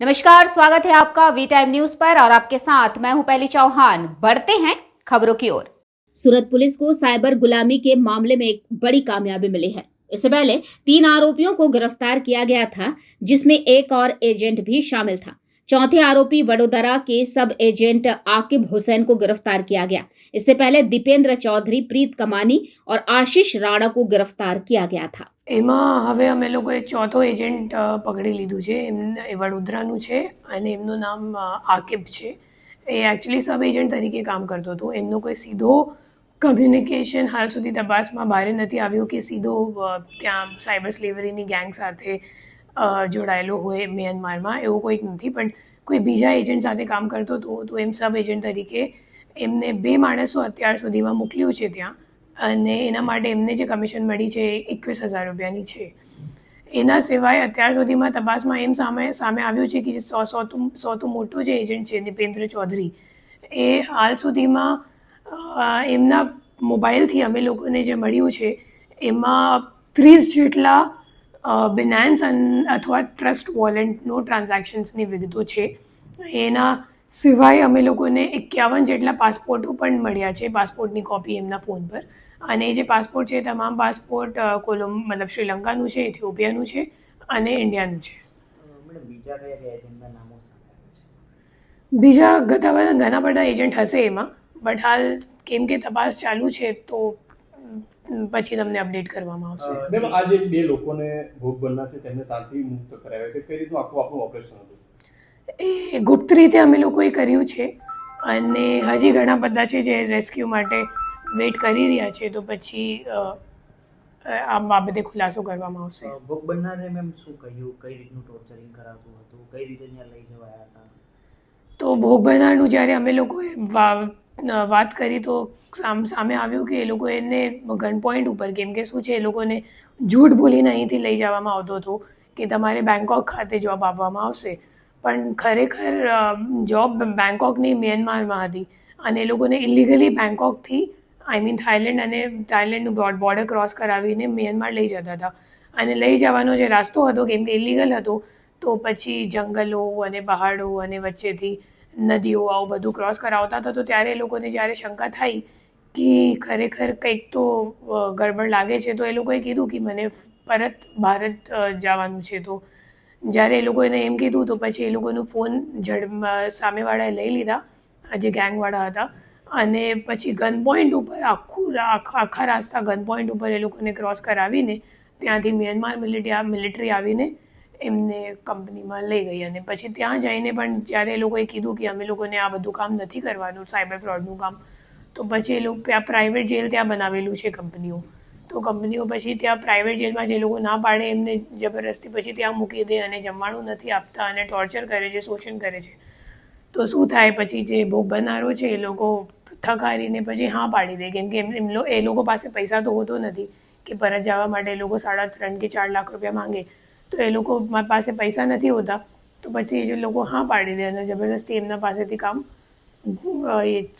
नमस्कार, स्वागत है आपका वी टाइम न्यूज पर और आपके साथ मैं हूं पहली चौहान। बढ़ते हैं खबरों की ओर। सूरत पुलिस को साइबर गुलामी के मामले में एक बड़ी कामयाबी मिली है। इससे पहले 3 आरोपियों को गिरफ्तार किया गया था, जिसमें एक और एजेंट भी शामिल था। चौथे आरोपी वडोदरा के सब एजेंट आकिब हुसैन को गिरफ्तार किया गया। इससे पहले दीपेंद्र चौधरी, प्रीत कमानी और आशीष राणा को गिरफ्तार किया गया था। એમાં હવે અમે લોકો એક ચોથો એજન્ટ પકડી લીધું છે. એ વડોદરાનું છે અને એમનું નામ આકિબ છે. એ એકચ્યુઅલી સબ એજન્ટ તરીકે કામ કરતો હતો. એમનો કોઈ સીધો કમ્યુનિકેશન હાલ સુધી તપાસમાં બહાર નથી આવ્યો કે સીધો ત્યાં સાયબર સ્લેવરીની ગેંગ સાથે જોડાયેલો હોય મ્યાનમારમાં. એવું કોઈક નથી, પણ કોઈ બીજા એજન્ટ સાથે કામ કરતો હતો. તો એમ સબ એજન્ટ તરીકે એમને 2 માણસો અત્યાર સુધીમાં મોકલ્યું છે ત્યાં, અને એના માટે એમને જે કમિશન મળી છે એ 21,000 રૂપિયાની છે. એના સિવાય અત્યાર સુધીમાં તપાસમાં એમ સામે આવ્યું છે કે જે સૌથી મોટો જે એજન્ટ છે દીપેન્દ્ર ચૌધરી, એ હાલ સુધીમાં એમના મોબાઈલથી અમે લોકોને જે મળ્યું છે એમાં 30 જેટલા બિનાન્સ અથવા ટ્રસ્ટ વોલેટનો ટ્રાન્ઝેક્શન્સની વિગતો છે. એના સિવાય અમે લોકોને 51 જેટલા પાસપોર્ટો પણ મળ્યા છે, પાસપોર્ટની કોપી એમના ફોન પર. અને એ જે પાસપોર્ટ છે તમામ પાસપોર્ટ મતલબ શ્રીલંકાનું છે, ઇથિયોપિયાનું છે અને ઇન્ડિયાનું છે. બીજા ઘણા બધા એજન્ટ હશે એમાં, બટ હાલ કેમ કે તપાસ ચાલુ છે તો પછી તમને અપડેટ કરવામાં આવશે. મેમ, આ જે 2 લોકોને ભોગ બનના છે તેમને ત્યાંથી મુક્ત કરાવ્યા છે, કઈ રીતનું આપણું ઓપરેશન હતું? એ ગુપ્ત રીતે અમે લોકોએ કર્યું છે અને હજી ઘણા બધા છે જે રેસ્ક્યુ માટે વેઇટ કરી રહ્યા છે. તો પછી આ બાબતે ખુલાસો કરવામાં આવશે. ભોગ બનનારે મેમ શું કહ્યું, કઈ રીતનું ટોર્ચરિંગ કરાતું હતું, કઈ રીતે ત્યાં લઈ જવાયા હતા? તો ભોગ બનનારનું જ્યારે અમે લોકોએ વાત કરી તો સામે આવ્યું કે એ લોકો એને ગન પોઈન્ટ ઉપર, કેમ કે શું છે એ લોકોને જૂઠ બોલીને અહીંથી લઈ જવામાં આવતો હતો કે તમારે બેંકોક ખાતે જોબ આપવામાં આવશે, પણ ખરેખર જોબ બેંકોકની મ્યાનમારમાં હતી અને એ લોકોને ઇલીગલી બેંકોકથી થાઈલેન્ડ અને થાઈલેન્ડનું બોર્ડર ક્રોસ કરાવીને મ્યાનમાર લઈ જતા હતા. અને લઈ જવાનો જે રસ્તો હતો કેમ કે ઇલીગલ હતો, તો પછી જંગલો અને પહાડો અને વચ્ચેથી નદીઓ આવું બધું ક્રોસ કરાવતા હતા. તો ત્યારે એ લોકોને જ્યારે શંકા થઈ કે ખરેખર કંઈક તો ગડબડ લાગે છે, તો એ લોકોએ કીધું કે મને પરત ભારત જવાનું છે. તો જ્યારે એ લોકોએ એમ કીધું તો પછી એ લોકોનો ફોન સામેવાળાએ લઈ લીધા, જે ગેંગવાળા હતા, અને પછી ગન પોઈન્ટ ઉપર આખા રાસ્તા ગન પોઈન્ટ ઉપર એ લોકોને ક્રોસ કરાવીને ત્યાંથી મ્યાનમાર મિલિટરી આવીને એમને કંપનીમાં લઈ ગઈ. અને પછી ત્યાં જઈને પણ જ્યારે એ લોકોએ કીધું કે અમે લોકોને આ બધું કામ નથી કરવાનું, સાયબર ફ્રોડનું કામ, તો પછી એ લોકો ત્યાં પ્રાઇવેટ જેલ ત્યાં બનાવેલું છે કંપનીઓ. તો કંપનીઓ પછી ત્યાં પ્રાઇવેટ જેલમાં જે લોકો ના પાડે એમને જબરદસ્તી પછી ત્યાં મૂકી દે અને જમવાનું નથી આપતા અને ટોર્ચર કરે છે, શોષણ કરે છે. તો શું થાય, પછી જે ભોગ બનનારો છે એ લોકો થકારીને પછી હા પાડી દે, કેમ કે એ લોકો પાસે પૈસા તો હોતો નથી કે પરત જવા માટે. એ લોકો 3.5 કે 4 લાખ રૂપિયા માંગે, તો એ લોકો પાસે પૈસા નથી હોતા, તો પછી જે લોકો હા પાડી દે અને જબરદસ્તી એમના પાસેથી કામ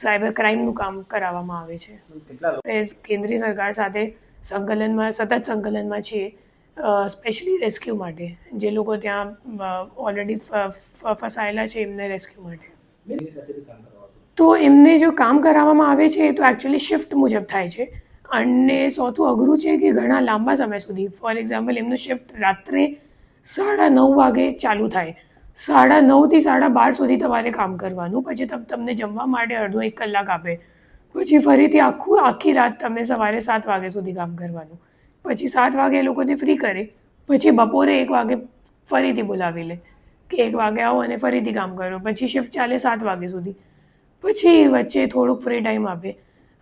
સાયબર ક્રાઇમનું કામ કરાવવામાં આવે છે. કેન્દ્રીય સરકાર સાથે સતત સંકલનમાં છીએ, સ્પેશિયલી રેસ્ક્યુ માટે. જે લોકો ત્યાં ઓલરેડી ફસાયેલા છે એમને રેસ્ક્યુ માટે. તો એમને જો કામ કરાવવામાં આવે છે તો એકચ્યુઅલી શિફ્ટ મુજબ થાય છે, અને સૌથી અઘરું છે કે ઘણા લાંબા સમય સુધી, ફોર એક્ઝામ્પલ એમનું શિફ્ટ રાત્રે 9:30 વાગે ચાલુ થાય, 9:30 થી 12:30 સુધી તમારે કામ કરવાનું. પછી તમને જમવા માટે અડધો 1 કલાક આપે, પછી ફરીથી આખી રાત તમે સવારે 7 વાગ્યા સુધી કામ કરવાનું. પછી 7 વાગે એ લોકોને ફ્રી કરે, પછી બપોરે 1 વાગે ફરીથી બોલાવી લે કે 1 વાગે આવો અને ફરીથી કામ કરો. પછી શિફ્ટ ચાલે 7 વાગ્યા સુધી, પછી વચ્ચે થોડુંક ફ્રી ટાઈમ આપે.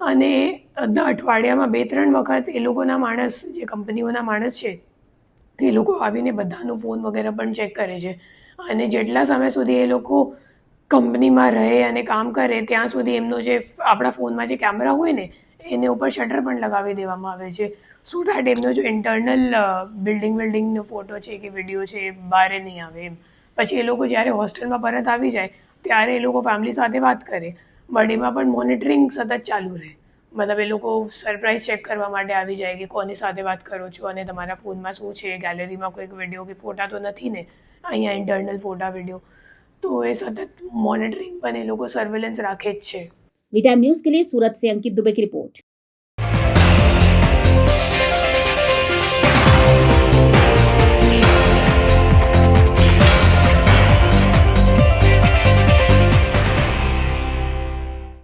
અને અઠવાડિયામાં 2-3 વખત એ લોકોના માણસ, જે કંપનીઓના માણસ છે, એ લોકો આવીને બધાનો ફોન વગેરે પણ ચેક કરે છે. અને જેટલા સમય સુધી એ લોકો કંપનીમાં રહે અને કામ કરે ત્યાં સુધી એમનો જે આપણા ફોનમાં જે કેમેરા હોય ને એને ઉપર શટર પણ લગાવી દેવામાં આવે છે, સો દેટ એમનો જો ઇન્ટરનલ બિલ્ડિંગનો ફોટો છે કે વિડીયો છે એ બહાર નહીં આવે એમ. પછી એ લોકો જ્યારે હોસ્ટેલમાં પરત આવી જાય ત્યારે એ લોકો ફેમિલી સાથે વાત કરે, બટ એમાં પણ મોનિટરિંગ સતત ચાલુ રહે. મતલબ એ લોકો સરપ્રાઈઝ ચેક કરવા માટે આવી જાય કે કોની સાથે વાત કરો છો અને તમારા ફોનમાં શું છે, ગેલેરીમાં કોઈક વિડીયો કે ફોટા તો નથી ને, અહીંયા ઇન્ટરનલ ફોટા વિડીયો, તો એ સતત મોનિટરિંગ પણ એ લોકો સર્વેલન્સ રાખે જ છે. वी टाइम न्यूज के लिए सूरत से अंकित दुबे की रिपोर्ट.